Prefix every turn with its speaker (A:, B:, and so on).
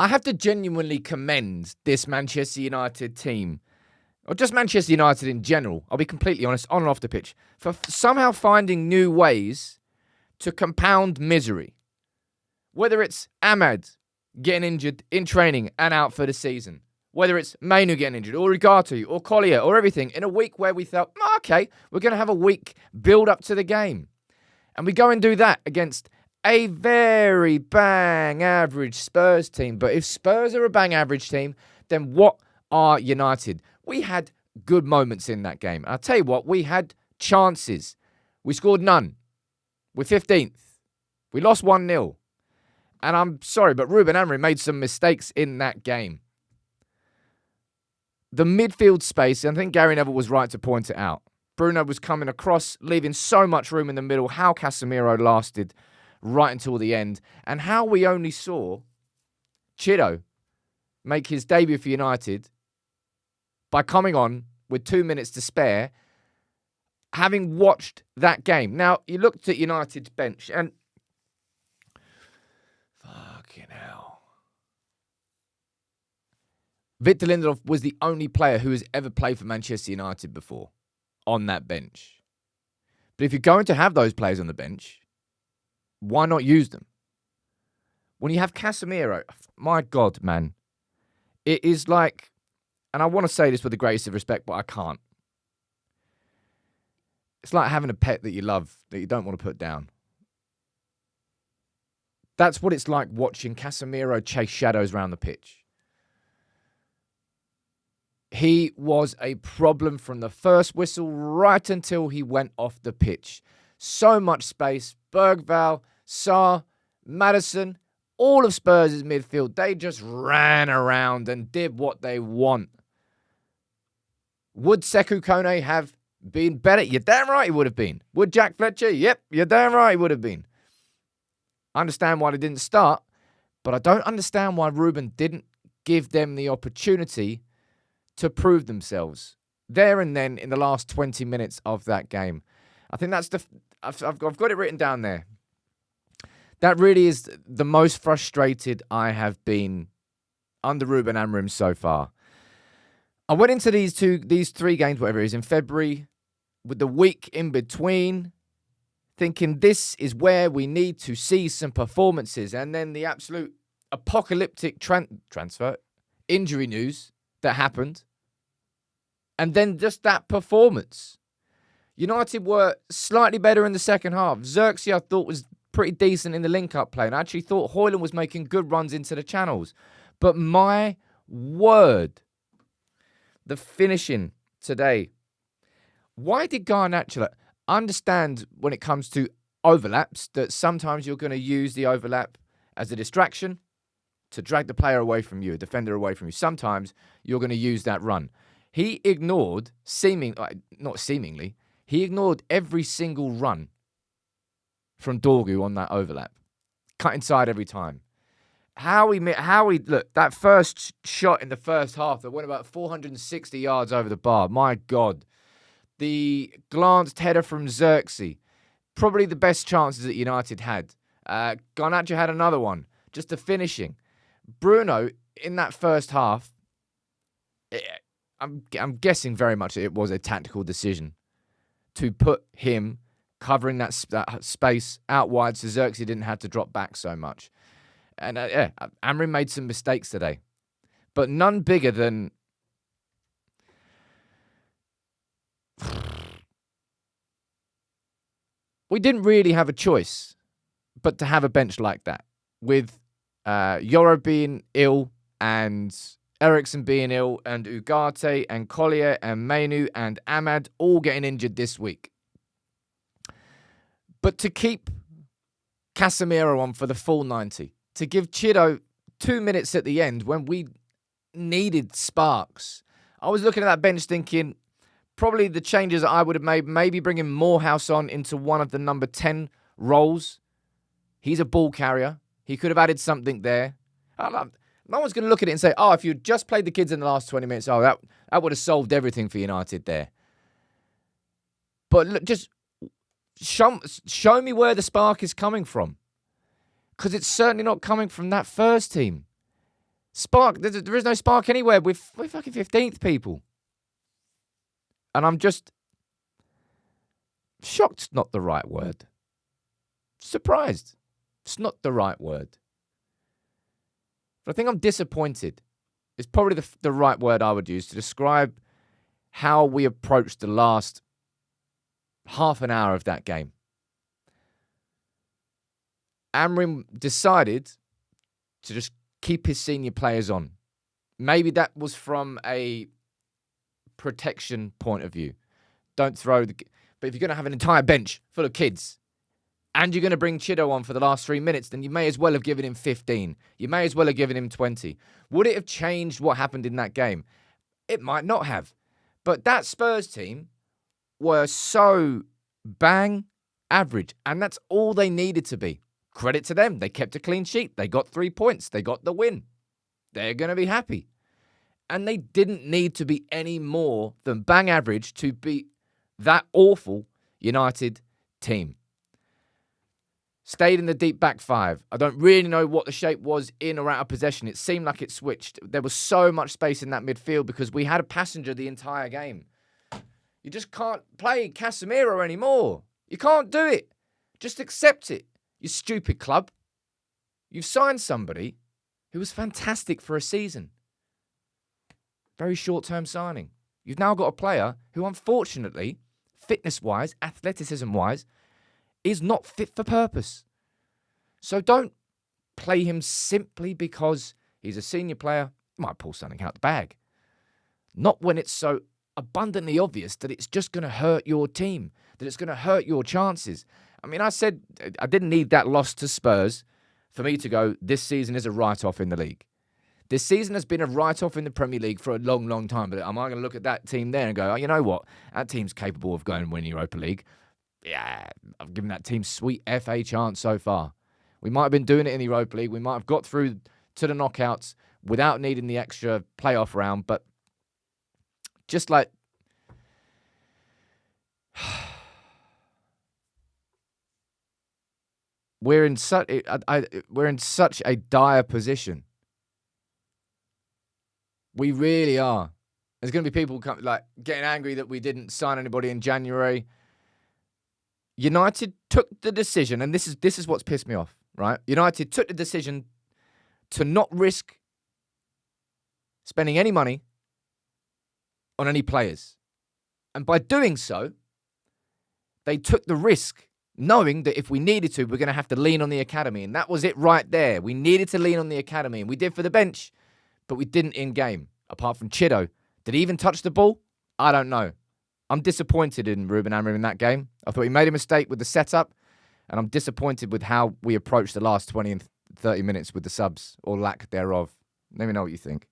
A: I have to genuinely commend this Manchester United team, or just Manchester United in general, I'll be completely honest, on and off the pitch, for somehow finding new ways to compound misery. Whether it's Ahmad getting injured in training and out for the season, whether it's Mainu getting injured, or Ugarte, or Collier, or everything, in a week where we thought, okay, we're going to have a week build up to the game. And we go and do that against a very bang average Spurs team. But if Spurs are a bang average team, then what are United? We had good moments in that game. I'll tell you what, we had chances. We scored none. We're 15th. We lost 1-0. And I'm sorry, but Ruben Amorim made some mistakes in that game. The midfield space, and I think Gary Neville was right to point it out. Bruno was coming across, leaving so much room in the middle. How Casemiro lasted right until the end. And how we only saw Chido make his debut for United by coming on with 2 minutes to spare, having watched that game. Now, you looked at United's bench and fucking hell. Victor Lindelof was the only player who has ever played for Manchester United before on that bench. But if you're going to have those players on the bench, why not use them? When you have Casemiro, my God, man, it is like, and I want to say this with the greatest of respect, but I can't. It's like having a pet that you love, that you don't want to put down. That's what it's like watching Casemiro chase shadows around the pitch. He was a problem from the first whistle right until he went off the pitch. So much space. Bergvall, Sarr, Maddison, all of Spurs' midfield, they just ran around and did what they want. Would Sekou Kone have been better? You're damn right he would have been. Would Jack Fletcher? Yep, you're damn right he would have been. I understand why they didn't start, but I don't understand why Ruben didn't give them the opportunity to prove themselves there and then in the last 20 minutes of that game. I think that's I've got it written down there. That really is the most frustrated I have been under Ruben Amorim so far. I went into these 3 games, whatever it is, in February, with the week in between, thinking this is where we need to see some performances. And then the absolute apocalyptic transfer injury news that happened. And then just that performance. United were slightly better in the second half. Xerxes, I thought, was pretty decent in the link-up play. And I actually thought Højlund was making good runs into the channels. But my word, the finishing today. Why did Garnacho understand when it comes to overlaps that sometimes you're going to use the overlap as a distraction to drag the player away from you, a defender away from you? Sometimes you're going to use that run. He ignored, he ignored every single run from Dorgu on that overlap. Cut inside every time. Look, that first shot in the first half that went about 460 yards over the bar. My God. The glanced header from Xerxes. Probably the best chances that United had. Garnacho had another one. Just the finishing. Bruno, in that first half, I'm guessing very much it was a tactical decision to put him covering that space out wide so Xerxes didn't have to drop back so much. And Amorim made some mistakes today, but none bigger than we didn't really have a choice but to have a bench like that with Yoro being ill and Eriksen being ill and Ugarte and Collier and Mainu and Ahmad all getting injured this week. But to keep Casemiro on for the full 90, to give Chido 2 minutes at the end when we needed sparks. I was looking at that bench thinking probably the changes that I would have made, maybe bringing Morehouse on into one of the number 10 roles. He's a ball carrier. He could have added something there. No one's going to look at it and say, oh, if you just played the kids in the last 20 minutes, oh, that would have solved everything for United there. But look, just show me where the spark is coming from. Because it's certainly not coming from that first team. Spark. There is no spark anywhere. We're fucking 15th, people. And I'm just shocked. Not the right word. Surprised. It's not the right word. But I think I'm disappointed. It's probably the right word I would use to describe how we approached the last half an hour of that game. Amorim decided to just keep his senior players on. Maybe that was from a protection point of view. Don't throw the... But if you're going to have an entire bench full of kids and you're going to bring Chido on for the last 3 minutes, then you may as well have given him 15. You may as well have given him 20. Would it have changed what happened in that game? It might not have. But that Spurs team were so bang average, and that's all they needed to be. Credit to them. They kept a clean sheet. They got 3 points. They got the win. They're going to be happy. And they didn't need to be any more than bang average to beat that awful United team. Stayed in the deep back five. I don't really know what the shape was in or out of possession. It seemed like it switched. There was so much space in that midfield because we had a passenger the entire game. You just can't play Casemiro anymore. You can't do it. Just accept it. You stupid club. You've signed somebody who was fantastic for a season. Very short-term signing. You've now got a player who, unfortunately, fitness-wise, athleticism-wise, is not fit for purpose. So don't play him simply because he's a senior player. He might pull something out the bag. Not when it's so abundantly obvious that it's just going to hurt your team, that it's going to hurt your chances. I mean, I said I didn't need that loss to Spurs for me to go, this season is a write-off in the league. This season has been a write-off in the Premier League for a long, long time. But am I going to look at that team there and go, oh, you know what? That team's capable of going and winning Europa League. Yeah, I've given that team sweet FA chance so far. We might have been doing it in the Europa League. We might have got through to the knockouts without needing the extra playoff round. But just like... we're in such a dire position. We really are. There's going to be people getting angry that we didn't sign anybody in January. United took the decision, and this is what's pissed me off, right? United took the decision to not risk spending any money on any players. And by doing so, they took the risk, knowing that if we needed to, we're going to have to lean on the academy. And that was it right there. We needed to lean on the academy, and we did for the bench, but we didn't in-game. Apart from Chido. Did he even touch the ball? I don't know. I'm disappointed in Ruben Amorim in that game. I thought he made a mistake with the setup, and I'm disappointed with how we approached the last 20 and 30 minutes with the subs, or lack thereof. Let me know what you think.